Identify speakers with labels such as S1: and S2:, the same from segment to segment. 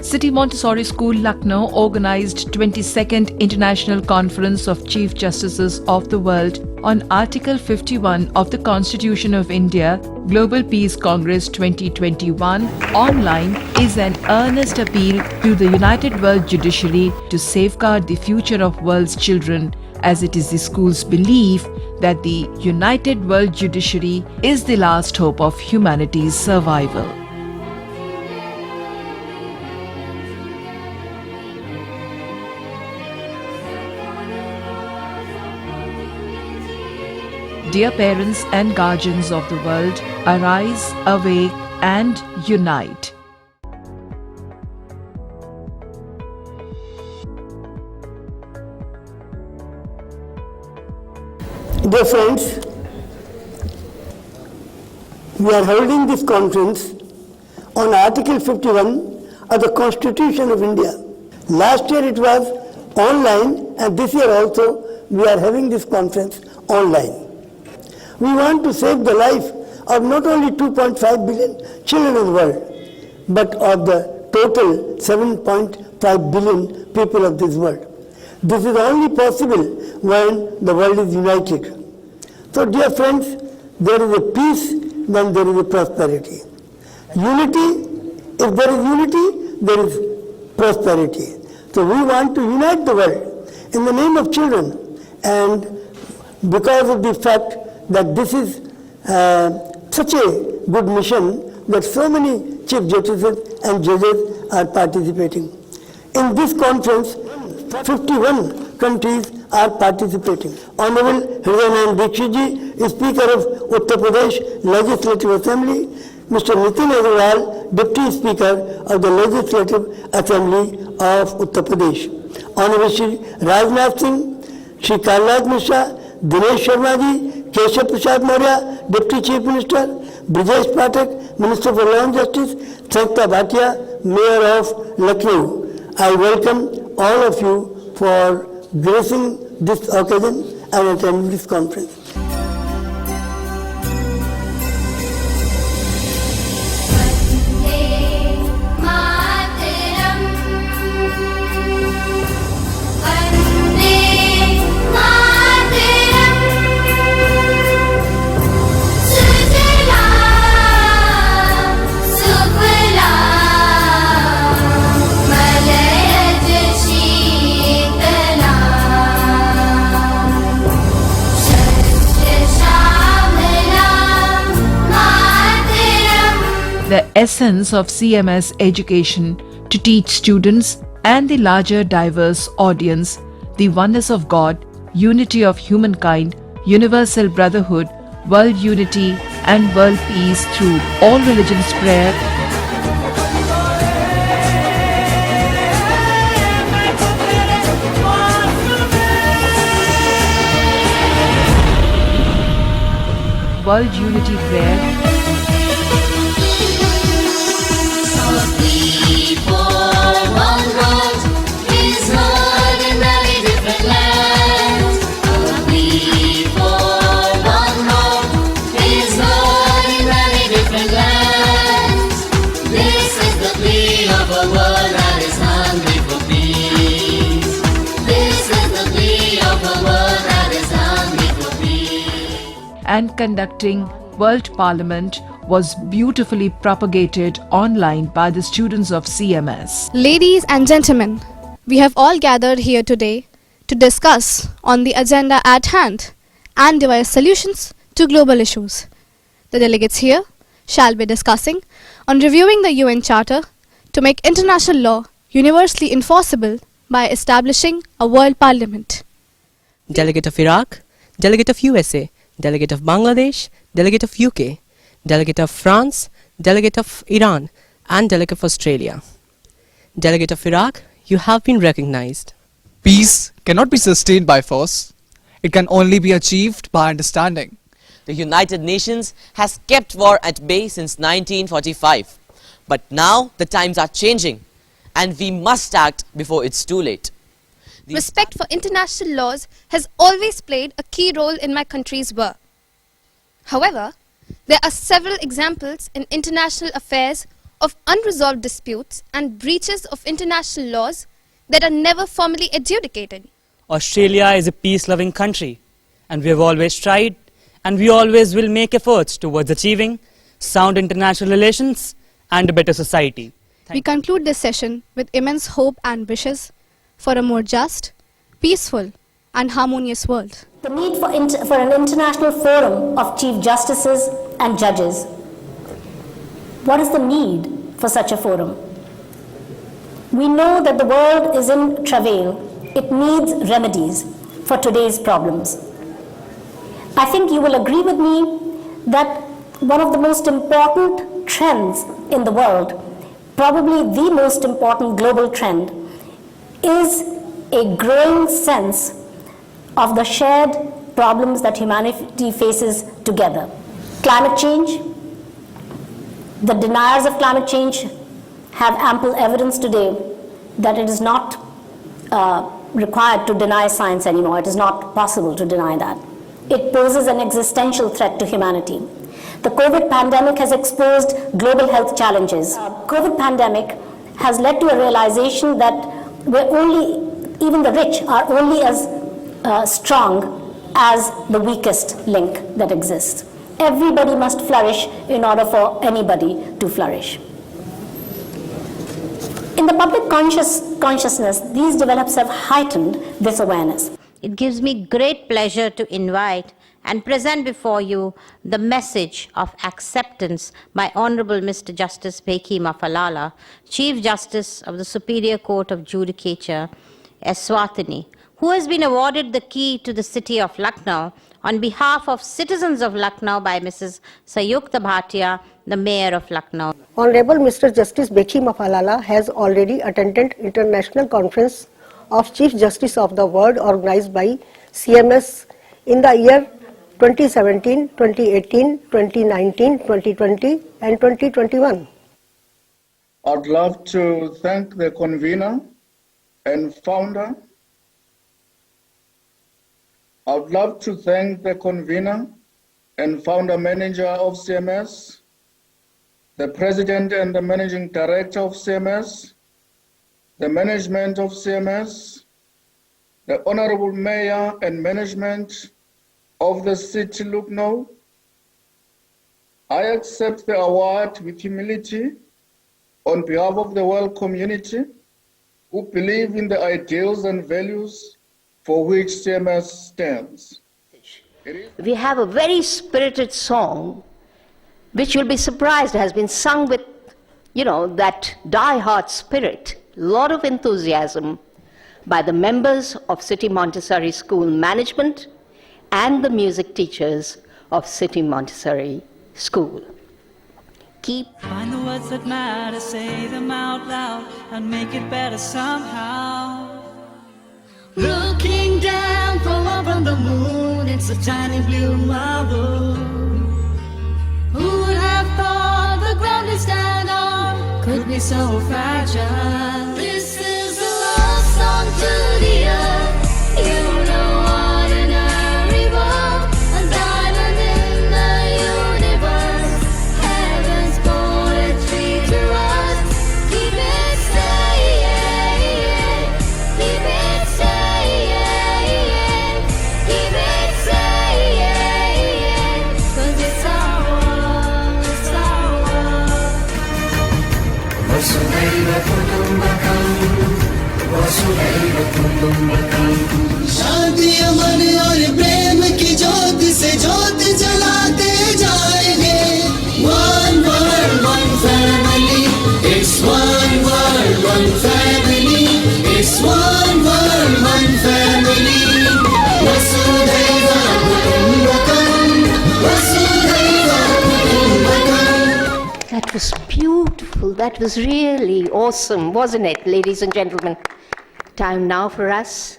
S1: City Montessori School, Lucknow organized 22nd International Conference of Chief Justices of the World on Article 51 of the Constitution of India, Global Peace Congress 2021 online is an earnest appeal to the United World Judiciary to safeguard the future of world's children, as it is the school's belief that the United World Judiciary is the last hope of humanity's survival. Dear parents and guardians of the world, arise, awake, and unite.
S2: Dear friends, we are holding this conference on Article 51 of the Constitution of India. Last year it was online, and this year also we are having this conference online. We want to save the life of not only 2.5 billion children in the world, but of the total 7.5 billion people of this world. This is only possible when the world is united. So dear friends, there is a peace when there is a prosperity. Unity, if there is unity, there is prosperity. So we want to unite the world in the name of children, and because of the fact that this is such a good mission that so many chief justices and judges are participating. In this conference, 51 countries are participating. Honorable Hridayanand Dikshit ji, Speaker of Uttar Pradesh Legislative Assembly, Mr. Nitin Agarwal, Deputy Speaker of the Legislative Assembly of Uttar Pradesh. Honorable Shri Rajnath Singh, Shri Kailakh Mishra, Dinesh Sharma ji, Keshav Prasad Maurya, Deputy Chief Minister, Brijesh Pathak, Minister for Law and Justice, Sangeeta Bhatia, Mayor of Lucknow. I welcome all of you for gracing this occasion and attending this conference.
S1: The essence of CMS education to teach students and the larger diverse audience the oneness of God, unity of humankind, universal brotherhood, world unity and world peace through all religions prayer. World unity prayer. And conducting World Parliament was beautifully propagated online by the students of CMS.
S3: Ladies and gentlemen, we have all gathered here today to discuss on the agenda at hand and devise solutions to global issues. The delegates here shall be discussing on reviewing the UN Charter to make international law universally enforceable by establishing a World Parliament.
S4: Delegate of Iraq, Delegate of USA, Delegate of Bangladesh, Delegate of UK, Delegate of France, Delegate of Iran, and Delegate of Australia. Delegate of Iraq, you have been recognized.
S5: Peace cannot be sustained by force. It can only be achieved by understanding.
S6: The United Nations has kept war at bay since 1945. But now the times are changing, and we must act before it's too late.
S3: Respect for international laws has always played a key role in my country's work. However, there are several examples in international affairs of unresolved disputes and breaches of international laws that are never formally adjudicated.
S7: Australia is a peace-loving country, and we have always tried, and we always will make efforts towards achieving sound international relations and a better society.
S3: We conclude this session with immense hope and wishes for a more just, peaceful and harmonious world.
S8: The need for an international forum of Chief Justices and judges. What is the need for such a forum? We know that the world is in travail. It needs remedies for today's problems. I think you will agree with me that one of the most important trends in the world, probably the most important global trend, is a growing sense of the shared problems that humanity faces together. Climate change, the deniers of climate change have ample evidence today that it is not required to deny science anymore. It is not possible to deny that. It poses an existential threat to humanity. The COVID pandemic has exposed global health challenges. COVID pandemic has led to a realization that even the rich are only as strong as the weakest link that exists. Everybody must flourish in order for anybody to flourish. In the public consciousness, these develops have heightened this awareness.
S9: It gives me great pleasure to invite and present before you the message of acceptance by Honorable Mr. Justice Bheki Mafalala, Chief Justice of the Superior Court of Judicature, Eswatini, who has been awarded the key to the city of Lucknow on behalf of citizens of Lucknow by Mrs. Sayukta Bhatia, the Mayor of Lucknow.
S10: Honorable Mr. Justice Bheki Mafalala has already attended International Conference of Chief Justice of the World organized by CMS in the year 2017, 2018, 2019, 2020 and 2021.
S11: I'd love to thank the convener and founder. I'd love to thank the convener and founder manager of CMS, the president and the managing director of CMS, the management of CMS, the honorable mayor and management of the city Lucknow. I accept the award with humility on behalf of the world community who believe in the ideals and values for which CMS stands.
S12: We have a very spirited song which you'll be surprised has been sung with, that die-hard spirit, lot of enthusiasm by the members of City Montessori School management and the music teachers of City Montessori School.
S13: Find the words that matter, say them out loud, and make it better somehow. Looking down from up on the moon, it's a tiny blue marble. Who would have thought the ground we stand on could be so fragile? This is a love song to the earth. You know what an arrival, a diamond in the universe. Heaven's poetry to us. Keep it saying, keep it saying, keep it saying, 'cause it's our world, it's our world. Vasudhaiva Kutumbakam, Vasudhaiva Kutumbakam. शादी अमन और प्रेम की ज्योत से ज्योत जलाते जाएंगे. One world, one family. It's one world, one family. It's one world, one family. Vasudhaiva Kutumbakam, Vasudhaiva Kutumbakam.
S12: That was beautiful. That was really awesome, wasn't it, ladies and gentlemen? Time now for us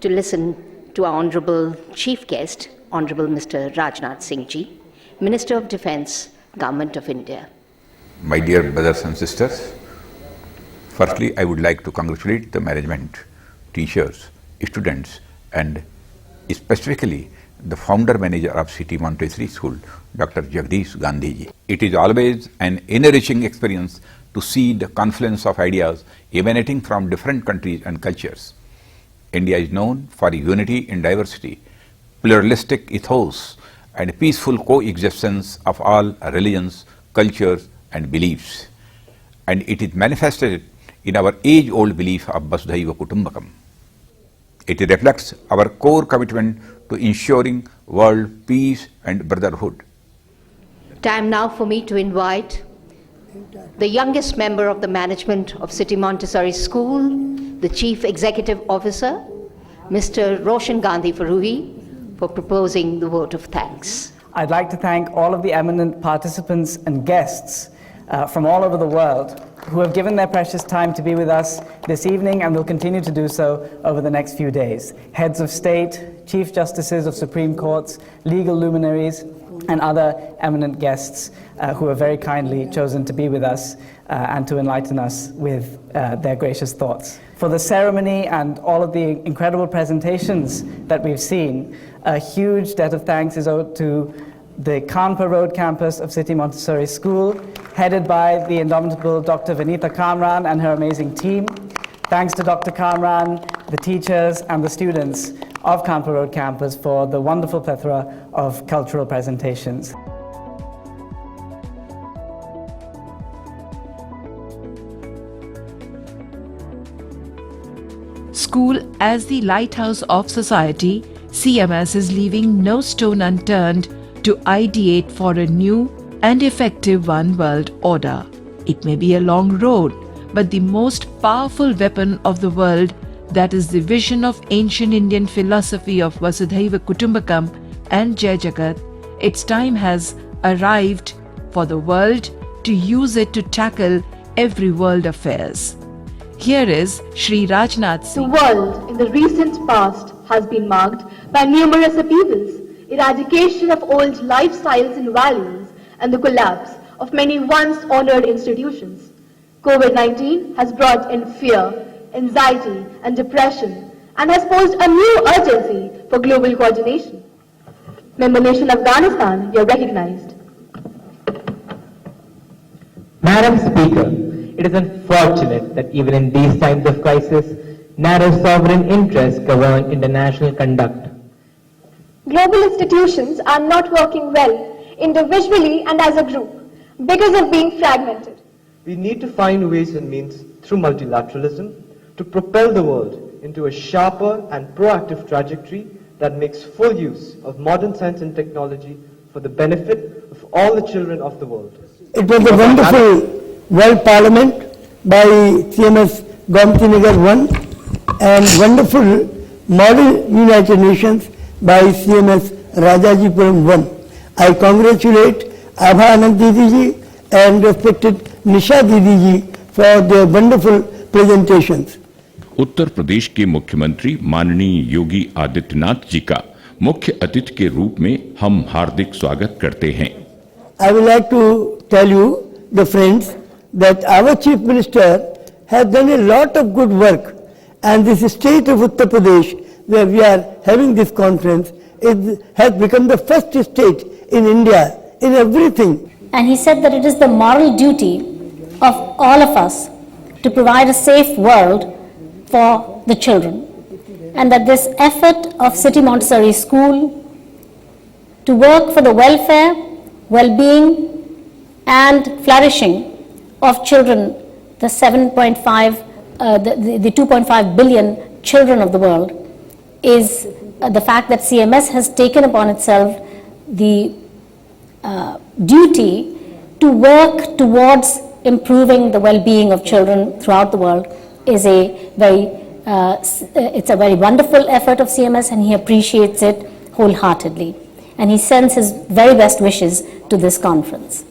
S12: to listen to our Honourable Chief Guest, Honourable Mr. Rajnath Singh Ji, Minister of Defence, Government of India.
S14: My dear brothers and sisters, firstly I would like to congratulate the management, teachers, students and specifically the founder manager of City Montessori School, Dr. Jagdish Gandhi ji. It is always an enriching experience to see the confluence of ideas emanating from different countries and cultures. India is known for unity in diversity, pluralistic ethos, and peaceful coexistence of all religions, cultures, and beliefs. And it is manifested in our age-old belief of Vasudhaiva Kutumbakam. It reflects our core commitment to ensuring world peace and brotherhood.
S12: Time now for me to invite the youngest member of the management of City Montessori School, the Chief Executive Officer, Mr. Roshan Gandhi Faruhi, for proposing the vote of thanks.
S15: I'd like to thank all of the eminent participants and guests from all over the world who have given their precious time to be with us this evening and will continue to do so over the next few days. Heads of state, chief justices of Supreme Courts, legal luminaries, and other eminent guests who have very kindly chosen to be with us and to enlighten us with their gracious thoughts. For the ceremony and all of the incredible presentations that we've seen, a huge debt of thanks is owed to the Kanpur Road campus of City Montessori School, headed by the indomitable Dr. Vinita Kamran and her amazing team. Thanks to Dr. Kamran, the teachers, and the students of Kanpur Road campus for the wonderful plethora of cultural presentations.
S1: School as the lighthouse of society, CMS is leaving no stone unturned to ideate for a new and effective one world order. It may be a long road, but the most powerful weapon of the world, that is the vision of ancient Indian philosophy of Vasudhaiva Kutumbakam and Jai Jagat, its time has arrived for the world to use it to tackle every world affairs. Here is Shri Rajnath Singh.
S16: The world in the recent past has been marked by numerous upheavals, eradication of old lifestyles and values, and the collapse of many once honored institutions. COVID-19 has brought in fear, anxiety, and depression, and has posed a new urgency for global coordination. Member nation Afghanistan, you are recognized.
S17: Madam Speaker, it is unfortunate that even in these times of crisis, narrow sovereign interests govern international conduct.
S16: Global institutions are not working well, individually and as a group, because of being fragmented.
S18: We need to find ways and means through multilateralism to propel the world into a sharper and proactive trajectory that makes full use of modern science and technology for the benefit of all the children of the world.
S2: It was a wonderful World Parliament by CMS Gomti Nagar 1 and wonderful Model United Nations by CMS Rajajipuram 1. I congratulate Abha Anand Didi ji and respected Nisha Didi ji for their wonderful presentations.
S19: Uttar Pradesh के मुख्यमंत्री माननीय योगी आदित्यनाथ जी का मुख्य अतिथि के रूप में हम हार्दिक स्वागत करते हैं.
S2: I would like to tell you, the friends, that our Chief Minister has done a lot of good work, and this state of Uttar Pradesh, where we are having this conference, has become the first state in India in everything.
S8: And he said that it is the moral duty of all of us to provide a safe world for the children, and that this effort of City Montessori School to work for the welfare, well-being and flourishing of children, the 2.5 billion children of the world, is the fact that CMS has taken upon itself the duty to work towards improving the well-being of children throughout the world is it's a very wonderful effort of CMS, and he appreciates it wholeheartedly. And he sends his very best wishes to this conference.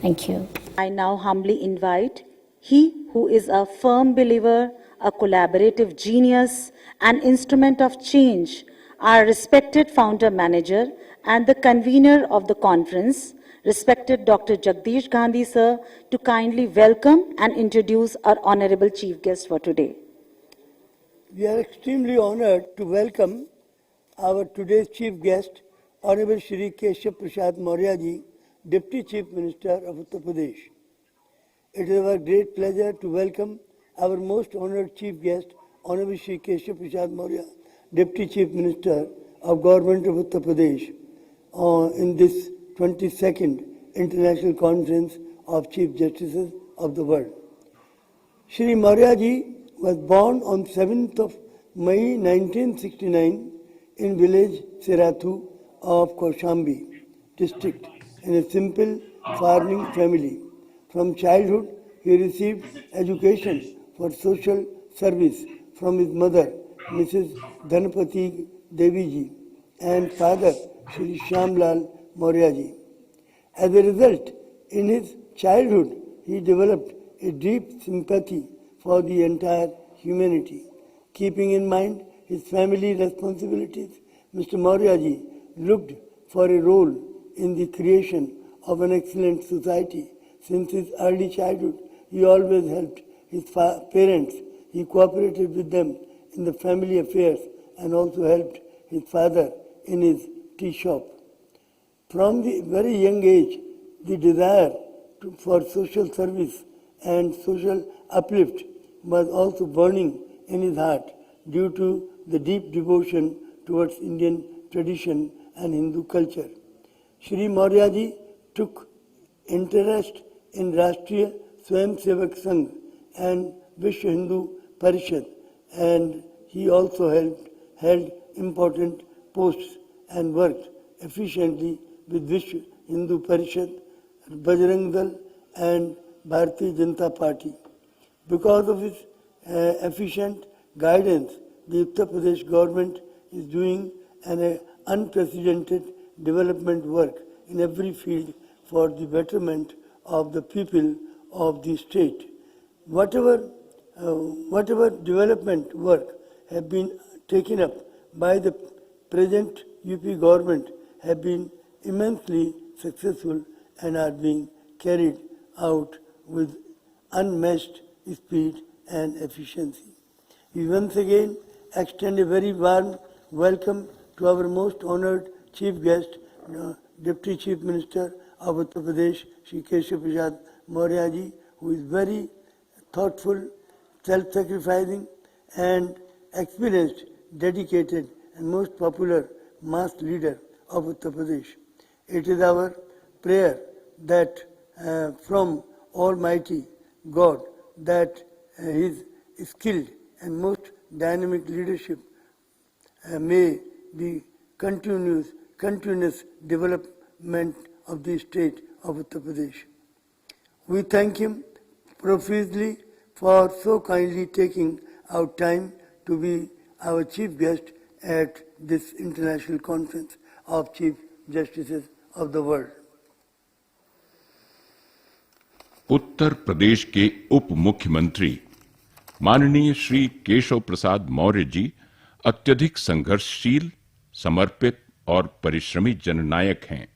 S8: Thank you.
S20: I now humbly invite he who is a firm believer, a collaborative genius, an instrument of change, our respected founder manager and the convener of the conference, respected Dr. Jagdish Gandhi sir, to kindly welcome and introduce our honorable chief guest for today.
S2: We are extremely honored to welcome our today's chief guest, Honorable Shri Keshav Prasad Maurya ji, Deputy Chief Minister of Uttar Pradesh. It is our great pleasure to welcome our most honored chief guest, Honorable Shri Keshav Prasad Maurya, Deputy Chief Minister of Government of Uttar Pradesh, in this 22nd International Conference of Chief Justices of the World. Shri Maurya ji was born on 7th of May 1969 in village Sirathu of Kaushambi district in a simple farming family. From childhood, he received education for social service from his mother, Mrs. Dhanapati Devi ji, and father, Shri Shyamlal Maurya ji. As a result, in his childhood, he developed a deep sympathy for the entire humanity. Keeping in mind his family responsibilities, Mr. Maurya ji looked for a role in the creation of an excellent society. Since his early childhood, he always helped his parents. He cooperated with them in the family affairs and also helped his father in his tea shop. From the very young age, the desire for social service and social uplift was also burning in his heart due to the deep devotion towards Indian tradition and Hindu culture. Shri Maurya ji took interest in Rashtriya Swayamsevak Sangh and Vishwa Hindu Parishad, and he also held important posts and worked efficiently with Vishwa Hindu Parishad, Bajrang Dal and Bharatiya Janata Party. Because of his efficient guidance, the Uttar Pradesh government is doing an unprecedented development work in every field for the betterment of the people of the state. Whatever development work have been taken up by the present UP government have been immensely successful and are being carried out with unmatched speed and efficiency. We once again extend a very warm welcome to our most honored chief guest, Deputy Chief Minister of Uttar Pradesh, Shri Keshav Prasad Maurya ji, who is very thoughtful, self-sacrificing and experienced, dedicated and most popular mass leader of Uttar Pradesh. It is our prayer that from Almighty God that his skilled and most dynamic leadership may be continuous development of the state of Uttar Pradesh. We thank him profusely for so kindly taking out time to be our chief guest at this International Conference of Chief Justices of the World.
S19: Uttar Pradesh के उप मुख्यमंत्री माननीय श्री केशव प्रसाद मौर्य जी अत्यधिक संघर्षशील, समर्पित और परिश्रमी जननायक हैं।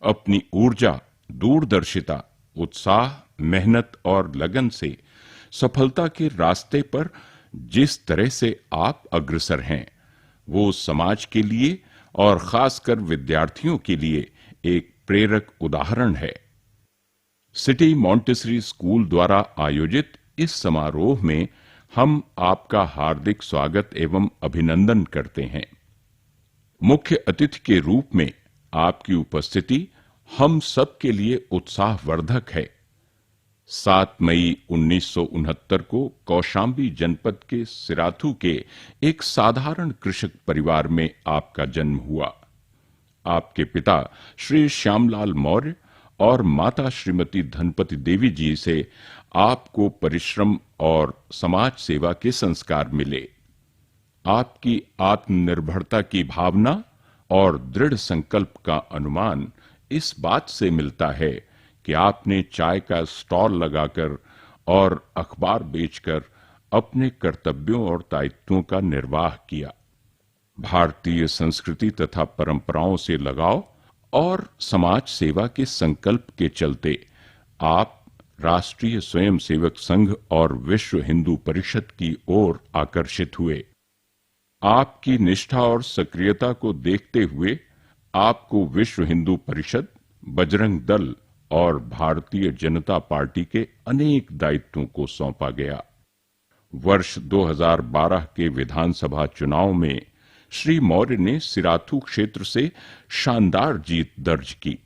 S19: अपनी ऊर्जा, दूरदर्शिता, उत्साह, मेहनत और लगन से सफलता के रास्ते पर जिस तरह से आप अग्रसर हैं, वो समाज के लिए और खासकर विद्यार्थियों के लिए एक प्रेरक उदाहरण है। सिटी मॉन्टेसरी स्कूल द्वारा आयोजित इस समारोह में हम आपका हार्दिक स्वागत एवं अभिनंदन करते हैं। मुख्य अतिथि के रूप में आपकी उपस्थिति हम सब के लिए उत्साहवर्धक है। 7 मई 1969 को कौशांबी जनपद के सिराथू के एक साधारण कृषक परिवार में आपका जन्म हुआ। आपके पिता श्री श्यामलाल मौर्य और माता श्रीमती धनपति देवी जी से आपको परिश्रम और समाज सेवा के संस्कार मिले। आपकी आत्मनिर्भरता की भावना और दृढ़ संकल्प का अनुमान इस बात से मिलता है कि आपने चाय का स्टॉल लगाकर और अखबार बेचकर अपने कर्तव्यों और दायित्वों का निर्वाह किया। भारतीय संस्कृति तथा परंपराओं से लगाव और समाज सेवा के संकल्प के चलते आप राष्ट्रीय स्वयंसेवक संघ और विश्व हिंदू परिषद की ओर आकर्षित हुए। आपकी निष्ठा और सक्रियता को देखते हुए आपको विश्व हिंदू परिषद, बजरंग दल और भारतीय जनता पार्टी के अनेक दायित्वों को सौंपा गया। वर्ष 2012 के विधानसभा चुनाव में श्री मौर्य ने सिराथू क्षेत्र से शानदार जीत दर्ज की।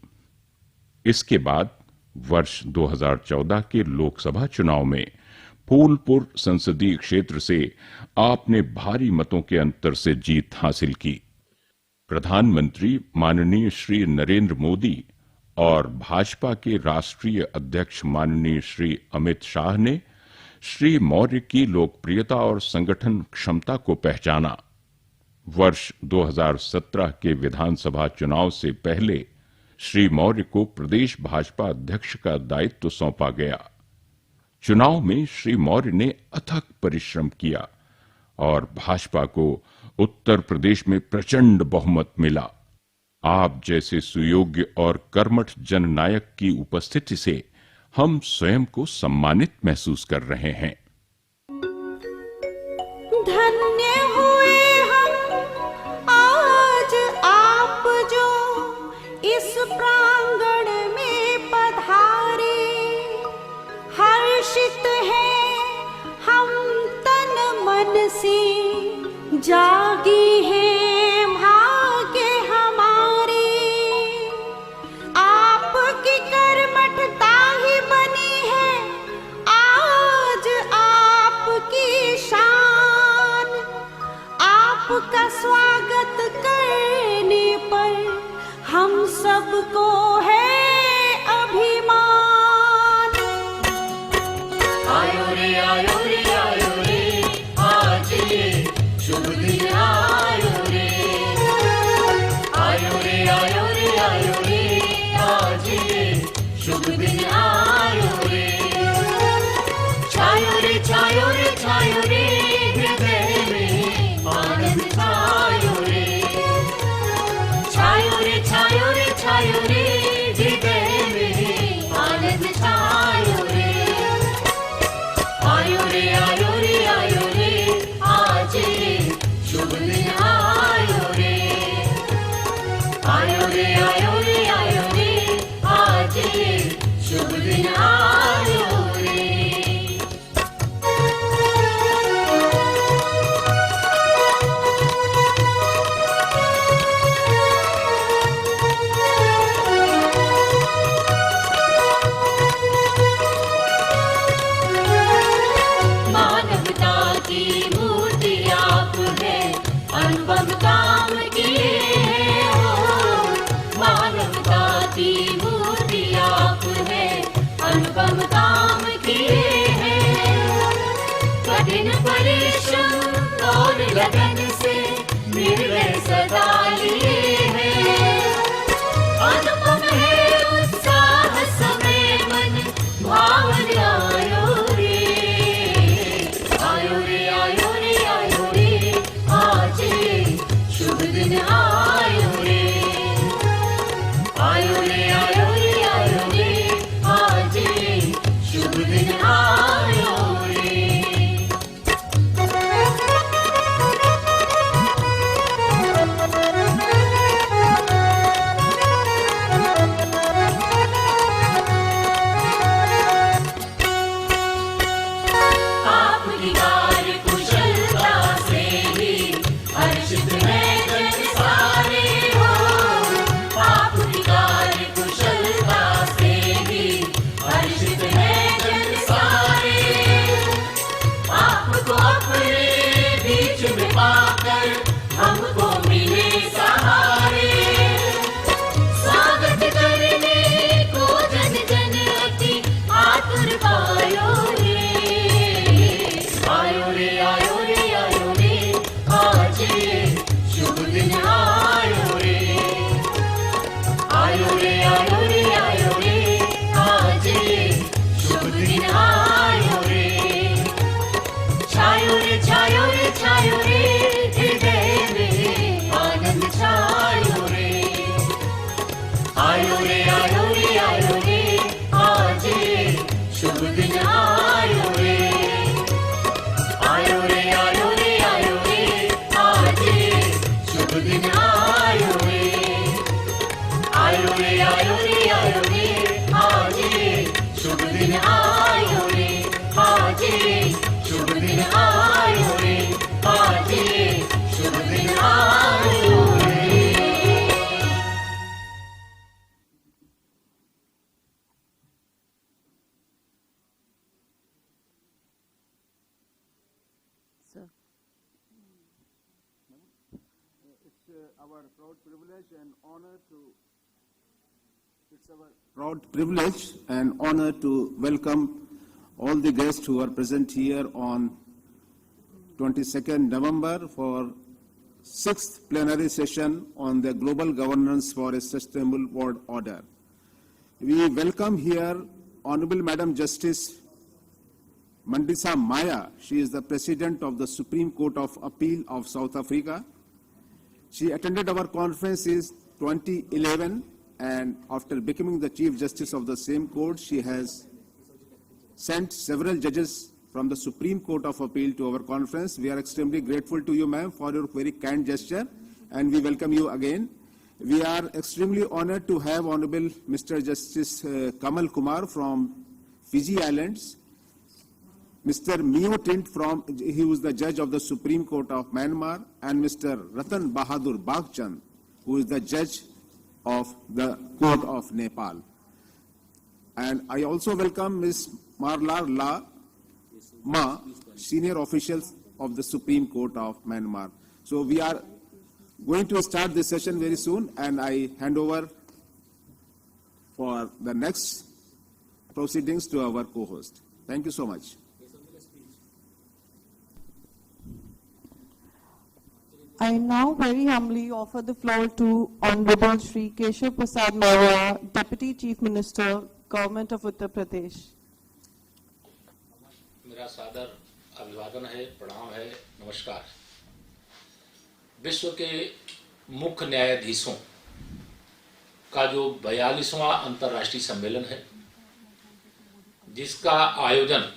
S19: इसके बाद वर्ष 2014 के लोकसभा चुनाव में फूलपुर संसदीय क्षेत्र से आपने भारी मतों के अंतर से जीत हासिल की। प्रधानमंत्री माननीय श्री नरेंद्र मोदी और भाजपा के राष्ट्रीय अध्यक्ष माननीय श्री अमित शाह ने श्री मौर्य की लोकप्रियता और संगठन क्षमता को पहचाना। वर्ष 2017 के विधानसभा चुनाव से पहले श्री मौर्य को प्रदेश भाजपा अध्यक्ष का दायित्व सौंपा गया। चुनाव में श्री मौर्य ने अथक परिश्रम किया और भाजपा को उत्तर प्रदेश में प्रचंड बहुमत मिला। आप जैसे सुयोग्य और कर्मठ जननायक की उपस्थिति से हम स्वयं को सम्मानित महसूस कर रहे हैं।
S13: धन्य हुए हम आज आप जो इस प्रांगण में पधारे, हर्षित हैं हम तन मन से, जागी है भाग्य हमारे। आपकी कर्मठता ही बनी है आज आपकी शान। आपका स्वागत करने पर हम सबको है अभिमान।
S21: आयो रे आयो रे आयो रे, आज ये शुभ दिन आयो रे। आयो रे आयो रे आयो रे, आज ये शुभ दिन आयो रे। छायो रे छायो रे छायो रे, हृदय में आनंद छायो रे। छायो रे छायो रे छायो रे, हृदय में आनंद छायो रे। आयो रे आयो रे आयो रे, आज ये शुभ दिन आयो रे। आयो रे आयो रे आयो रे, आज ये शुभ दिन आयो रे। मानवता की मूर्ति आप है, अनुपम काम किए हैं हो। मानवता की मूर्ति आप है, अनुपम काम किए हैं। कठिन परिश्रम और लगन से निर्भय सदा लिए हैं। अनुपम है उत्साह समय मन भावन आयो रे। आयो रे आयो रे आयो रे, आज ये शुभ दिन आयो रे। आयो रे आयो रे आयो रे, आज ये शुभ दिन आयो रे। आपकी कार्य कुशलता से ही हर्षित हैं जन सारे हो। आपकी कार्य कुशलता से ही हर्षित हैं जन सारे। आपको अपने बीच में पाकर हमको मिले सहारे। स्वागत करने को जन जन अति आतुर पायो रे। आयो रे आयो रे आयो रे, आज ये शुभ दिन आयो रे। आयो रे आयो रे आयो रे, आज ये शुभ दिन आयो रे। छायो रे छायो रे छायो रे, हृदय में आनंद छायो रे। आयो रे आयो रे आयो रे, आज ये शुभ दिन आयो रे। आयो रे आयो रे आयो रे, आज
S4: sir.
S22: It's our proud privilege and honor to welcome all the guests who are present here on 22nd November for 6th plenary session on the Global Governance for a Sustainable World Order. We welcome here Honorable Madam Justice Mandisa Maya. She is the President of the Supreme Court of Appeal of South Africa. She attended our conference in 2011, and after becoming the Chief Justice of the same court, she has sent several judges from the Supreme Court of Appeal to our conference. We are extremely grateful to you, ma'am, for your very kind gesture, and we welcome you again. We are extremely honored to have Honorable Mr. Justice Kamal Kumar from Fiji Islands, Mr. Mio Tint he was the judge of the Supreme Court of Myanmar, and Mr. Ratan Bahadur Bagchand, who is the judge of the Court of Nepal. And I also welcome Ms. Marlar La Ma, senior officials of the Supreme Court of Myanmar. So we are going to start this session very soon, and I hand over for the next proceedings to our co-host. Thank you so much.
S23: I now very humbly offer the floor to Honorable Shri Keshav Prasad Maurya, Deputy Chief Minister, Government of Uttar Pradesh.
S24: मेरा सादर अभिवादन है, प्रणाम है, नमस्कार। विश्व के मुख्य न्यायाधीशों का जो 42वां अंतर्राष्ट्रीय सम्मेलन है, जिसका आयोजन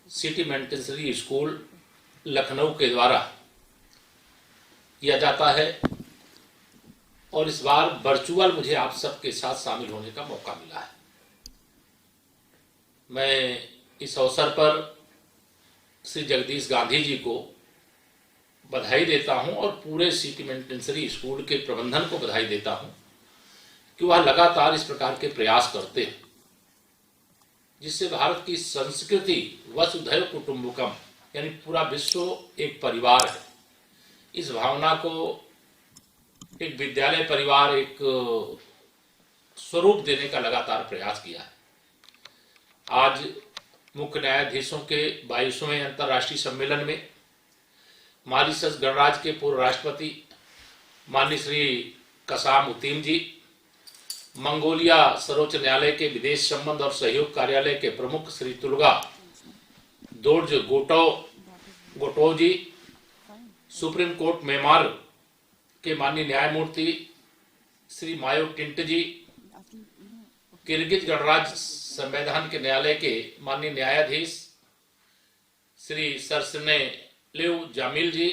S24: सिटी मॉन्टेसरी स्कूल लखनऊ के द्वारा किया जाता है, और इस बार वर्चुअल मुझे आप सबके साथ शामिल होने का मौका मिला है। मैं इस अवसर पर श्री जगदीश गांधी जी को बधाई देता हूं और पूरे सिटी मॉन्टेसरी स्कूल के प्रबंधन को बधाई देता हूं कि वह लगातार इस प्रकार के प्रयास करते हैं, जिससे भारत की संस्कृति वसुधैव कुटुंबकम यानी पूरा विश्व एक परिवार है, इस भावना को एक विद्यालय परिवार एक स्वरूप देने का लगातार प्रयास किया है। आज मुख्य न्यायाधीशों के 22वें अंतर्राष्ट्रीय सम्मेलन में मॉरिशस गणराज्य के पूर्व राष्ट्रपति माननीय श्री कसामुद्दीन जी, मंगोलिया सर्वोच्च न्यायालय के विदेश संबंध और सहयोग कार्यालय के प्रमुख श्री तुलगा दोर्ज गोटो जी, सुप्रीम कोर्ट म्यांमार के माननीय न्यायमूर्ति श्री मायो टिंट जी, किर्गिज गणराज्य संविधान के न्यायालय के माननीय न्यायाधीश श्री सरसने लेव जामिल जी,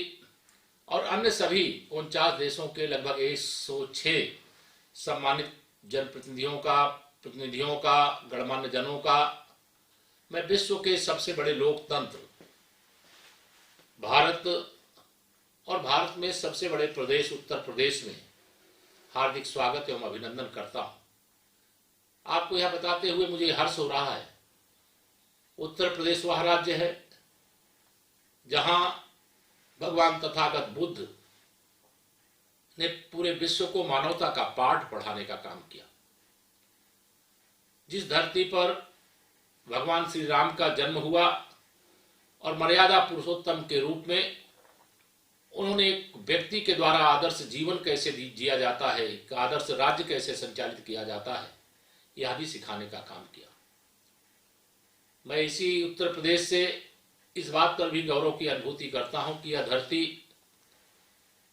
S24: और अन्य सभी 49 देशों के लगभग 106 सम्मानित प्रतिनिधियों का गणमान्य जनों का, मैं विश्व के सबसे बड़े लोकतंत्र भारत और भारत में सबसे बड़े प्रदेश उत्तर प्रदेश में हार्दिक स्वागत एवं अभिनंदन करता हूं। आपको यह बताते हुए मुझे हर्ष हो रहा है, उत्तर प्रदेश वह राज्य है जहां भगवान तथागत बुद्ध ने पूरे विश्व को मानवता का पाठ पढ़ाने का काम किया। जिस धरती पर भगवान श्री राम का जन्म हुआ और मर्यादा पुरुषोत्तम के रूप में उन्होंने एक व्यक्ति के द्वारा आदर्श जीवन कैसे जिया जाता है, एक आदर्श राज्य कैसे संचालित किया जाता है, यह भी सिखाने का काम किया। मैं इसी उत्तर प्रदेश से इस बात पर भी गौरव की अनुभूति करता हूं कि यह धरती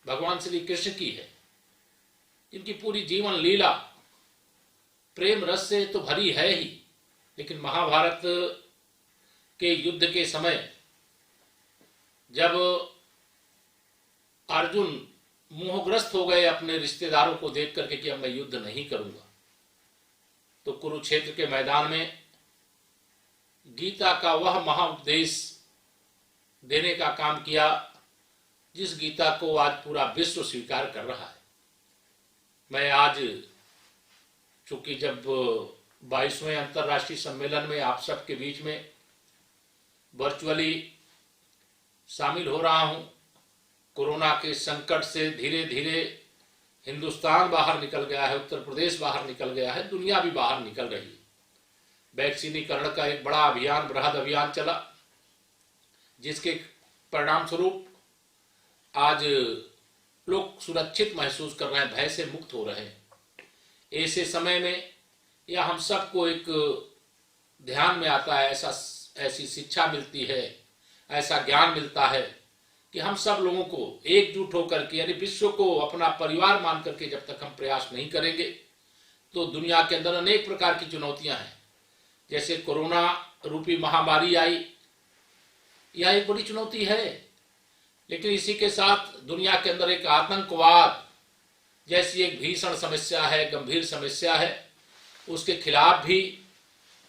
S24: भगवान श्री कृष्ण की है, इनकी पूरी जीवन लीला प्रेम रस से तो भरी है ही, लेकिन महाभारत के युद्ध के समय जब अर्जुन मोहग्रस्त हो गए अपने रिश्तेदारों को देख करके कि अब मैं युद्ध नहीं करूंगा, तो कुरुक्षेत्र के मैदान में गीता का वह महाउपदेश देने का काम किया जिस गीता को आज पूरा विश्व स्वीकार कर रहा है। मैं आज चूंकि जब 22वें अंतर्राष्ट्रीय सम्मेलन में आप सबके बीच में वर्चुअली शामिल हो रहा हूं। कोरोना के संकट से धीरे धीरे हिंदुस्तान बाहर निकल गया है, उत्तर प्रदेश बाहर निकल गया है, दुनिया भी बाहर निकल रही है। वैक्सीनीकरण का एक बड़ा अभियान, बृहद अभियान चला, जिसके परिणाम स्वरूप आज लोग सुरक्षित महसूस कर रहे हैं, भय से मुक्त हो रहे हैं। ऐसे समय में यह हम सबको एक ध्यान में आता है, ऐसी शिक्षा मिलती है, ऐसा ज्ञान मिलता है कि हम सब लोगों को एकजुट होकर के, यानी विश्व को अपना परिवार मान करके जब तक हम प्रयास नहीं करेंगे तो दुनिया के अंदर अनेक प्रकार की चुनौतियां हैं। जैसे कोरोना रूपी महामारी आई, यह एक बड़ी चुनौती है, लेकिन इसी के साथ दुनिया के अंदर एक आतंकवाद जैसी एक भीषण समस्या है, गंभीर समस्या है, उसके खिलाफ भी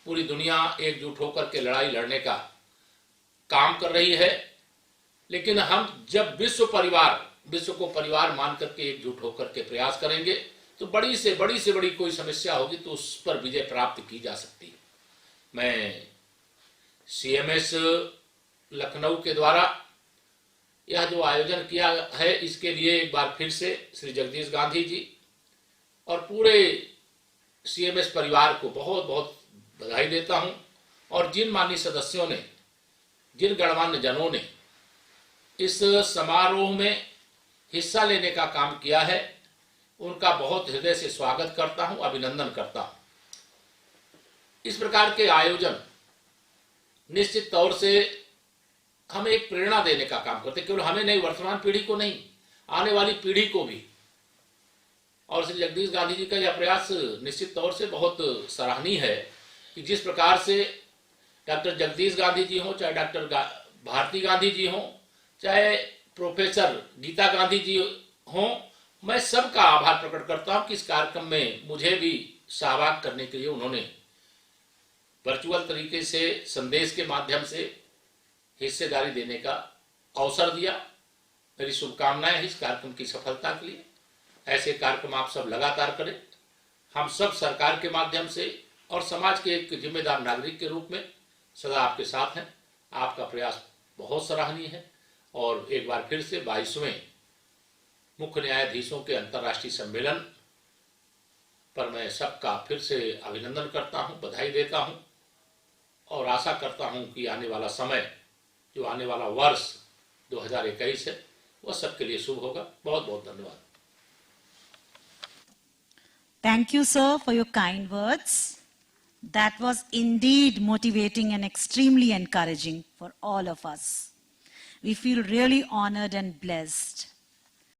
S24: पूरी दुनिया एकजुट होकर के लड़ाई लड़ने का काम कर रही है। लेकिन हम जब विश्व को परिवार मान करके एकजुट होकर के प्रयास करेंगे तो बड़ी से बड़ी कोई समस्या होगी तो उस पर विजय प्राप्त की जा सकती है। मैं CMS लखनऊ के द्वारा यह जो आयोजन किया है, इसके लिए एक बार फिर से श्री जगदीश गांधी जी और पूरे CMS परिवार को बहुत बहुत बधाई देता हूं। और जिन माननीय सदस्यों ने, जिन गणमान्य जनों ने इस समारोह में हिस्सा लेने का काम किया है, उनका बहुत हृदय से स्वागत करता हूं, अभिनंदन करता हूं। इस प्रकार के आयोजन निश्चित तौर से हमें एक प्रेरणा देने का काम करते, केवल हमें नहीं, वर्तमान पीढ़ी को नहीं, आने वाली पीढ़ी को भी। और श्री जगदीश गांधी जी का यह प्रयास निश्चित तौर से बहुत सराहनीय है कि जिस प्रकार से डॉक्टर जगदीश गांधी जी हों, चाहे डॉक्टर भारती गांधी जी हों, चाहे प्रोफेसर गीता गांधी जी हों, मैं सबका आभार प्रकट करता हूं कि इस कार्यक्रम में मुझे भी सहभाग करने के लिए उन्होंने वर्चुअल तरीके से, संदेश के माध्यम से हिस्सेदारी देने का अवसर दिया। मेरी शुभकामनाएं इस कार्यक्रम की सफलता के लिए। ऐसे कार्यक्रम आप सब लगातार करें। हम सब सरकार के माध्यम से और समाज के एक जिम्मेदार नागरिक के रूप में सदा आपके साथ हैं। आपका प्रयास बहुत सराहनीय है। और एक बार फिर से 22वें मुख्य न्यायाधीशों के अंतर्राष्ट्रीय सम्मेलन पर मैं सबका फिर से अभिनंदन करता हूं, बधाई देता हूं और आशा करता हूं कि आने वाला समय, जो आने वाला वर्ष 2021 है, वह सबके लिए शुभ होगा। बहुत बहुत धन्यवाद।
S4: Thank you, sir, for your kind words. That was indeed motivating and extremely encouraging for all of us. We feel really honored and blessed.